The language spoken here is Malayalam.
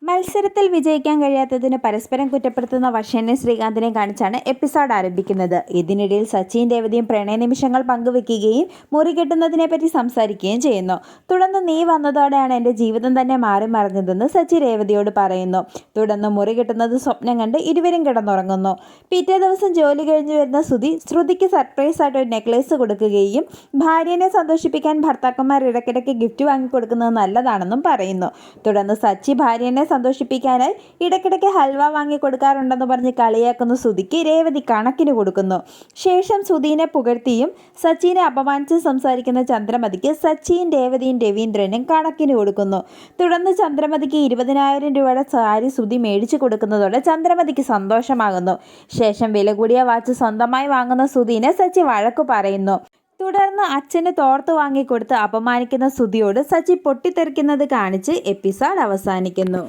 മത്സരത്തിൽ വിജയിക്കാൻ കഴിയാത്തതിന് പരസ്പരം കുറ്റപ്പെടുത്തുന്ന വർഷനെ ശ്രീകാന്തിനെ കാണിച്ചാണ് എപ്പിസോഡ് ആരംഭിക്കുന്നത്. ഇതിനിടയിൽ സച്ചിൻ രേവതിയും പ്രണയ നിമിഷങ്ങൾ പങ്കുവെക്കുകയും മുറി കെട്ടുന്നതിനെപ്പറ്റി സംസാരിക്കുകയും ചെയ്യുന്നു. തുടർന്ന് നീ വന്നതോടെയാണ് എൻ്റെ ജീവിതം തന്നെ മാറി മറിഞ്ഞതെന്ന് സച്ചി രേവതിയോട് പറയുന്നു. തുടർന്ന് മുറി കെട്ടുന്നത് സ്വപ്നം കണ്ട് ഇരുവരും കിടന്നുറങ്ങുന്നു. പിറ്റേ ദിവസം ജോലി കഴിഞ്ഞു വരുന്ന ശ്രുതിക്ക് സർപ്രൈസ് ആയിട്ട് ഒരു നെക്ലേസ് കൊടുക്കുകയും ഭാര്യനെ സന്തോഷിപ്പിക്കാൻ ഭർത്താക്കന്മാർ ഇടയ്ക്കിടയ്ക്ക് ഗിഫ്റ്റ് വാങ്ങിക്കൊടുക്കുന്നത് നല്ലതാണെന്നും പറയുന്നു. തുടർന്ന് സച്ചി ഭാര്യനെ സന്തോഷിപ്പിക്കാനായി ഇടയ്ക്കിടയ്ക്ക് ഹൽവ വാങ്ങി കൊടുക്കാറുണ്ടെന്ന് പറഞ്ഞ് കളിയാക്കുന്ന ശ്രുതിക്ക് രേവതി കണക്കിന് കൊടുക്കുന്നു. ശേഷം ശ്രുതിനെ പുകഴ്ത്തിയും സച്ചിനെ അപമാനിച്ചും സംസാരിക്കുന്ന ചന്ദ്രമതിക്ക് സച്ചിയും രേവതിയും രവീന്ദ്രനും കണക്കിന് കൊടുക്കുന്നു. തുടർന്ന് ചന്ദ്രമതിക്ക് 20,000 രൂപയുടെ സാരി ശ്രുതി മേടിച്ചു കൊടുക്കുന്നതോടെ ചന്ദ്രമതിക്ക് സന്തോഷമാകുന്നു. ശേഷം വില കൂടിയ വാച്ച് സ്വന്തമായി വാങ്ങുന്ന ശ്രുതിനെ സച്ചി വഴക്കു പറയുന്നു. തുടർന്ന് അച്ഛന് തോർത്ത് വാങ്ങിക്കൊടുത്ത് അപമാനിക്കുന്ന ശ്രുതിയോട് സച്ചി പൊട്ടിത്തെറിക്കുന്നത് കാണിച്ച് എപ്പിസോഡ് അവസാനിക്കുന്നു.